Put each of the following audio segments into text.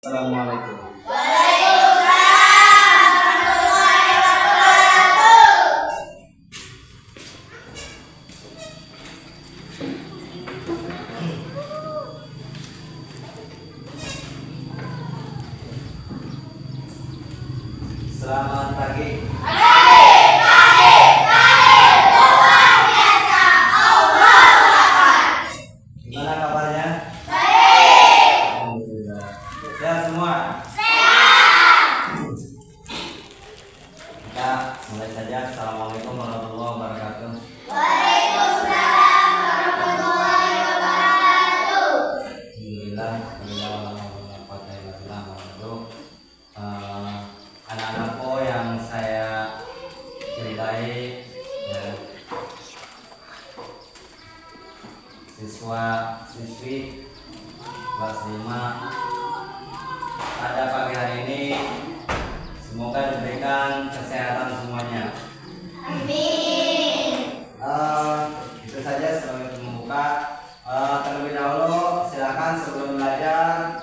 Assalamualaikum. Selamat pagi. Gimana kabarnya? Alhamdulillah. Sehat semua? Kita mulai saja. Assalamualaikum warahmatullahi wabarakatuh. Waalaikumsalam warahmatullahi wabarakatuh. Alhamdulillah. Anak-anakku yang saya cintai, ya, siswa siswi kelas 5 pada pagi hari ini, semoga diberikan kesehatan semuanya. Amin. Itu saja sebagai pembuka. Terlebih dahulu silakan sebelum belajar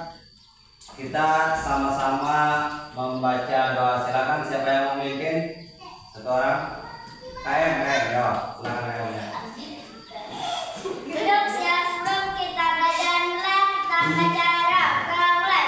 kita sama-sama membaca doa. Silakan, siapa yang mau bikin? Satu orang. KM, ya, silakan KM-nya. Duduk siap sebelum kita belajar mulai, kita baca doa mulai.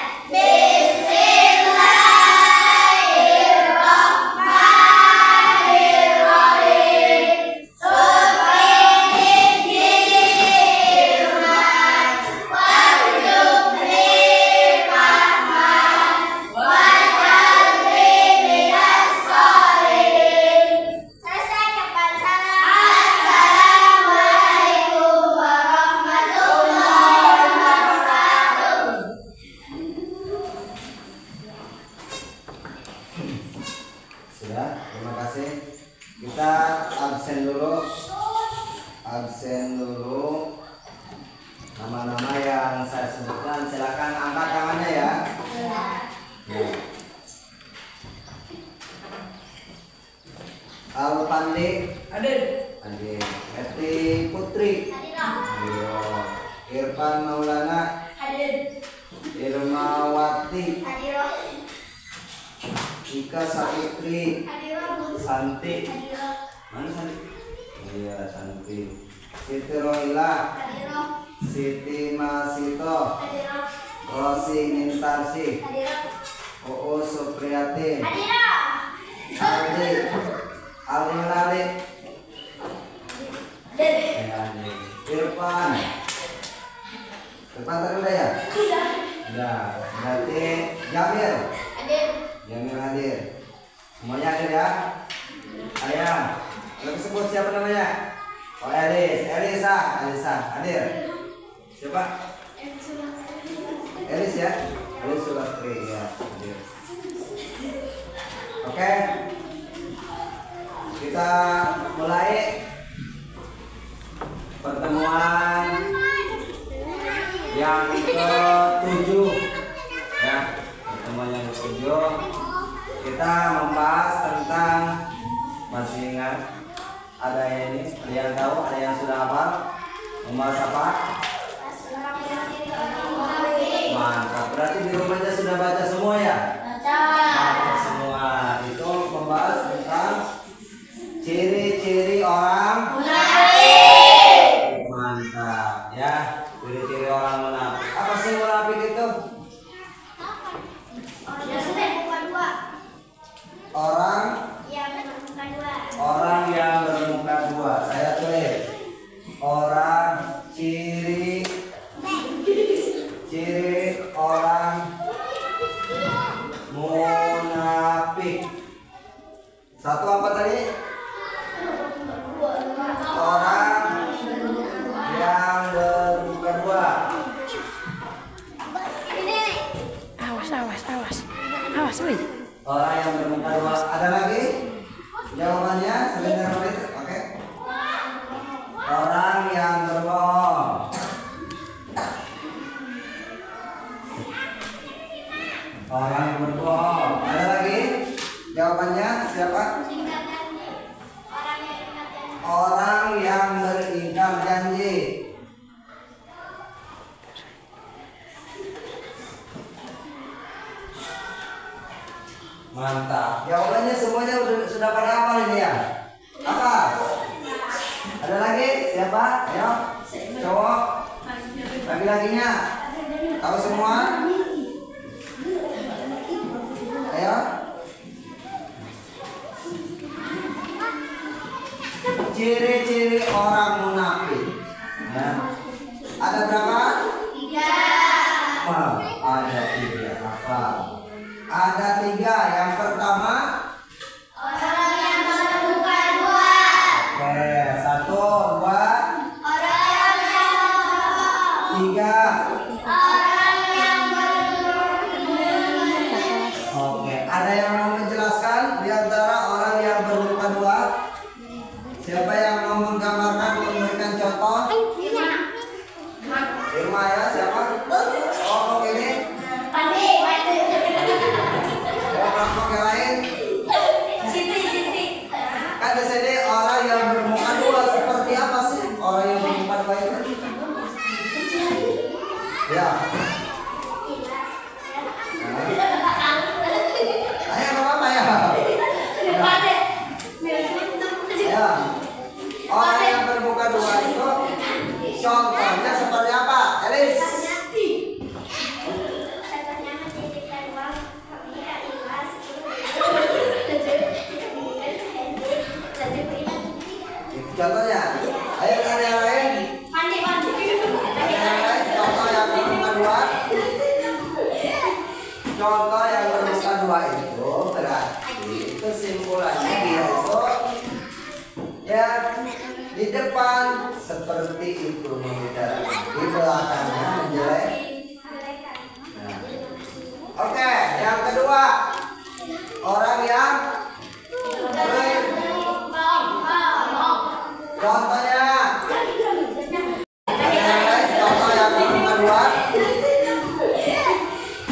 Selesai kapan salam. Assalamualaikum warahmatullahi wabarakatuh. Sudah, terima kasih. Kita absen dulu. Absen dulu. Nama-nama yang saya sebutkan, silakan angkat tangannya ya. Ya. Alpandi Hadir. Andi, Eti Putri, Ayo. Irfan Maulana, Hadir. Irmawati, Hadiroh. Ika Saputri, Hadiroh. Santi, Hadiroh. mana Santi? Iya, Santi. Siti Rohila, Hadiroh. Siti Masito, Hadiroh. Rosi Mintarsi, Hadiroh. Oo Supriyati, Hadiroh. Aldi, Aldi Lali, Irfan. Irfan tadi udah ya? Udah. Berarti Jamil. Hadir. Jamil hadir. Semuanya hadir ya? Ayah. Yang sebut siapa namanya? Oh, Elisa hadir. Siapa? Elis ya? Elis Sulastri ya, hadir. Oke. Kita mulai pertemuan yang ke-7 ya. Pertemuan yang ke-7 kita membahas tentang, masih ingat ada ini, ada yang tahu, ada yang sudah hafal? Membahas apa? Mantap, berarti di rumahnya sudah baca semua ya? Baca semua. Itu membahas tentang ciri-ciri orang munafik. Mantap ya, ciri-ciri orang munafik. Apa sih munafik itu? Orang yang bermuka dua. Saya tulis orang, ciri orang munafik. Satu apa tadi? Orang yang bermuka dua. Awas, woi. Orang yang bermuka dua. Ada lagi? Jawabannya sebentar menit. Oke. Orang yang berbohong. Orang yang berbohong. Ada lagi? Jawabannya siapa? Orang yang beringkar janji. Mantap. Jawabannya semuanya sudah pada hafal ini ya. Apa? Ada lagi? Siapa? Ayo. Cowok. Laki-lakinya. Tahu semua? Ayo. Ciri-ciri orang munafik. Ya. Ada berapa? 3. Ada 3. Hafal. Ada 3. Yang pertama, Orang yang bermuka 2. oke, 1, 2, Orang yang berbohong. 3. Orang yang Oke, ada yang mau menjelaskan di antara orang yang bermuka 2? Siapa yang mau menggambarkan, memberikan contoh? Irma ya, siapa? Oh, ini. Kelompok yang lain. Kan di sini orang yang bermuka 2 seperti apa sih? Orang yang bermuka 2 itu? Ya. Ayo, apa ya? Ya. Orang yang bermuka 2 itu contohnya seperti apa? Elis. Contohnya, ayo ada yang lain? Ada yang lain? Contoh yang bermuka 2. Contoh yang bermuka 2 itu berarti kesimpulannya dia itu ya di depan seperti itu membicarakan, di belakangnya menjelek. Nah. Oke, yang kedua orang yang contohnya. Ada yang lain? Contoh yang bermuka 2.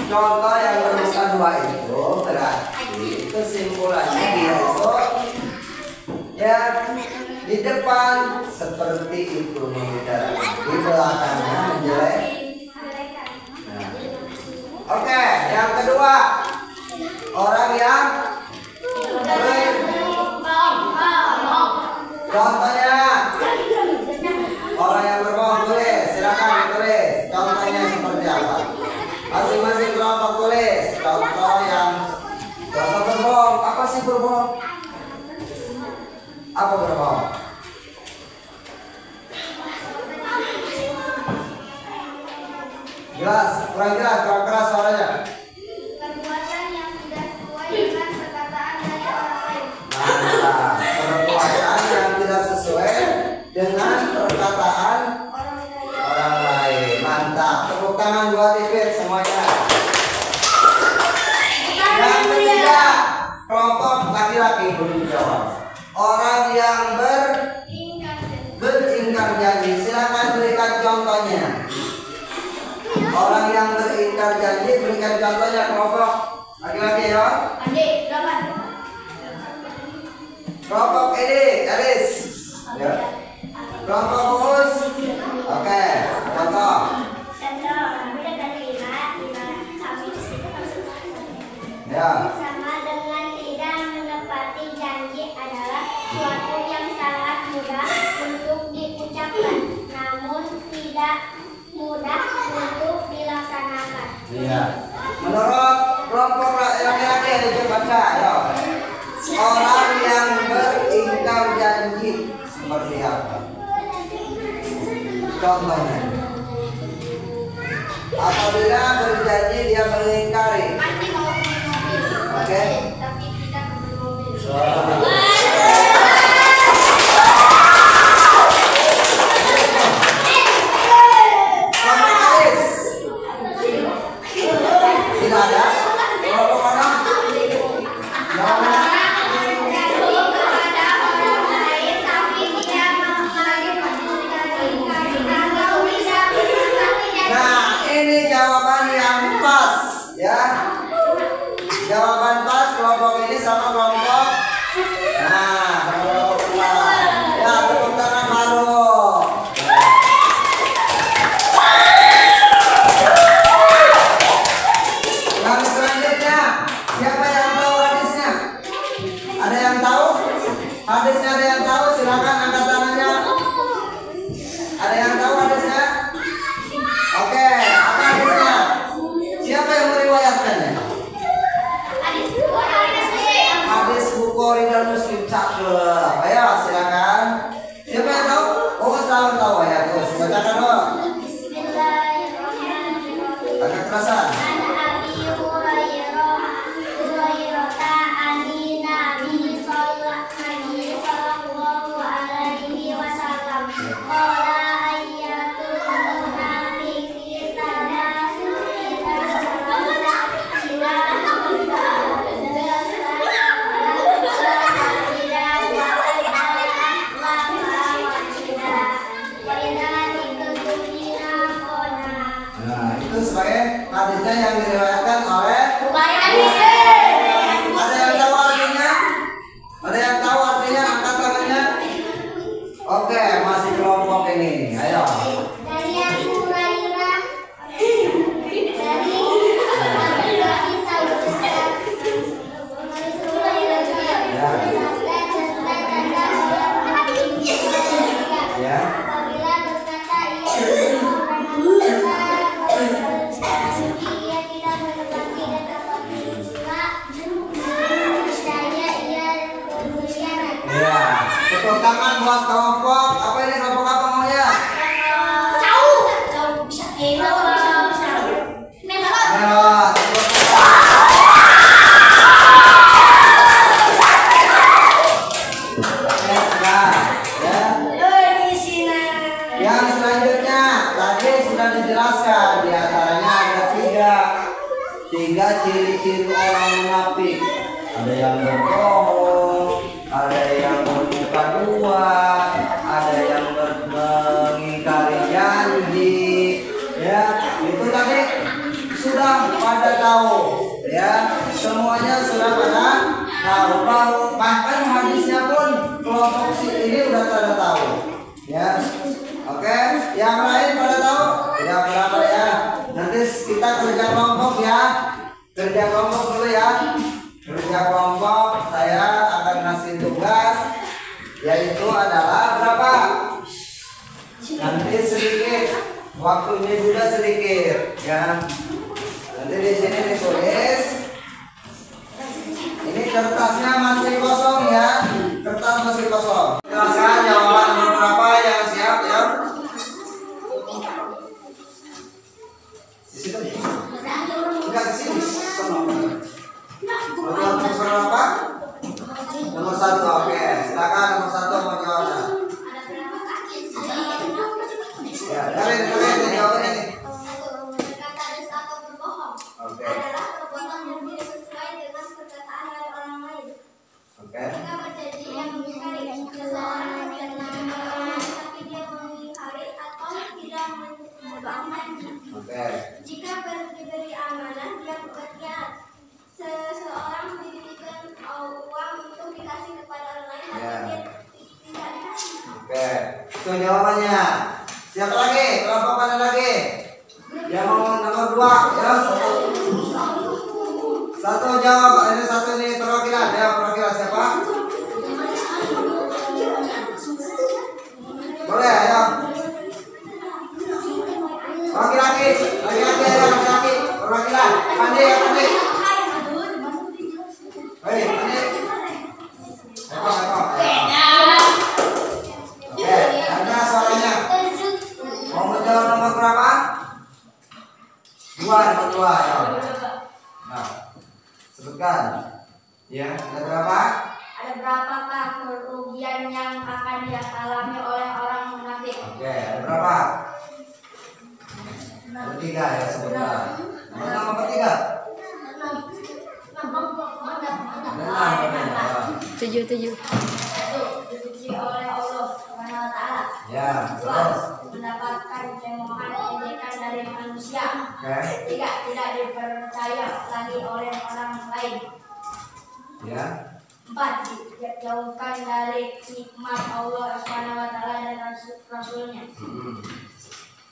Contoh yang bermuka 2 itu berarti kesimpulannya dia itu ya di depan seperti itu membicarakan, di belakangnya menjelek. Nah. Oke, yang kedua orang yang contohnya. Orang yang berbohong tulis, silakan tulis. Contohnya seperti apa? Masing-masing kelompok tulis. Contoh berbohong. Apa sih berbohong? Apa berbohong? Jelas, kurang jelas, kurang keras suaranya. Perbuatan yang tidak sesuai dengan perkataan dari orang lain. Mantap. Perbuatan yang tidak sesuai dengan perkataan orang lain. Mantap. Tepuk tangan buat Ipit semuanya. Yang ketiga, kelompok laki-laki belum jawab. Orang yang beringkar janji. Silakan berikan contohnya. Orang yang beringkar janji, berikan contohnya kelompok laki-laki ya. Kelompok ini, Elis. Ya. Kelompok Uus. Oke, contoh. Ya. Sama dengan tidak menepati janji adalah suatu yang sangat mudah untuk diucapkan, namun tidak mudah untuk dilaksanakan. Iya. Menurut kelompok laki-laki ada baca ya. Orang yang beringkar janji seperti apa? Contohnya, apabila berjanji dia mengingkari. Oke. Tapi tidak kebeli mobil. Tidak ada. Kelompok mana? Nah, ini jawaban yang pas ya. Jawaban pas kelompok ini sama kelompok kekerasan. An Abi Hurairah ani Nabi sallallahu alaihi wasallam qala ayatul munafiqi tanasu ila salasa ila Nah, itu sebagai hadisnya yang diriwayatkan oleh ada yang tahu artinya? Ada yang tahu artinya? Angkat tangannya. Oke, masih kelompok ini. Ayo. dari Abu Hurairah dari Nabi Ya. apabila berkata ia tidak menepati dan tetapi saya ia berkhianat. Ya. Tepuk tangan buat kelompok. Apa ini kelompok apa maunya? Ayo, tepuk Oke, sudah. Ya. Yang selanjutnya tadi sudah dijelaskan, diantaranya ada tiga ciri-ciri orang munafik. Ada yang berbohong, ada yang bermuka dua, ada yang mengingkari janji. Ya, itu tadi sudah pada tahu. Ya, semuanya sudah pada tahu. Bahkan hadisnya pun kelompok ini udah pada tahu. Ya. Oke, yang lain pada tahu? Ya, berapa ya? Nanti kita kerja kelompok ya. Kerja kelompok dulu ya. Kerja kelompok saya akan ngasih tugas, yaitu adalah berapa? Nanti sedikit, waktunya juga sedikit ya. Nanti di sini ditulis. Ini kertasnya masih kosong ya. Kertas masih kosong. Jelaskan jawaban nomor berapa yang siap ya? Di situ. Enggak di sini. Nomor berapa? Nomor 1. Oke, silakan nomor 1 mau jawabnya. Ya, kalian jawab ini. Berkata dusta atau berbohong Oke. adalah perbuatan yang tidak sesuai dengan perkataan dari orang lain. Oke. Jika berjanji yang mengingkari seseorang dan mengamalkan, tapi dia mengingkari atau tidak memegang janji. Oke. Jika diberi amanah, dia berkhianat. Seseorang dititipkan uang itu dikasih kepada orang lain, tapi Ya. dia tidak dikasih. Oke. Itu jawabannya. Siapa lagi? Kelompok mana lagi? Yang mau nomor 2 ya. Satu jawab. Ini satu ini perwakilan. Ya, perwakilan siapa? Boleh, ayo. Laki-laki, laki-laki, ayo laki-laki. Perwakilan. Pandi, ya Pandi. Hei, Pandi. Eko. Oke, ada suaranya. Mau menjawab nomor berapa? 2, nomor 2 ya. Nah, sebutkan. Ya, ada berapa? Ada berapakah kerugian yang akan dialami oleh orang munafik? Oke, ada berapa? Ada 3 ya, sebutkan. Nomor 3. Ada 6. 7. Satu, dipuji oleh Allah Subhanahu wa Ta'ala. Ya, Dua, terus. mendapatkan cemoohan ejekan dari manusia. Oke. Tiga, tidak dipercaya lagi oleh orang lain. Ya. 4, dijauhkan dari nikmat Allah Subhanahu wa Ta'ala dan Rasulnya.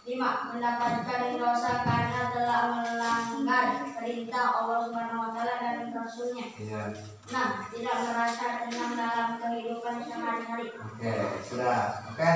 5, mendapatkan dosa karena telah melanggar perintah Allah Subhanahu wa Ta'ala dan Rasulnya. Iya. 6, tidak merasa tenang dalam kehidupan sehari-hari. Oke, sudah. Oke.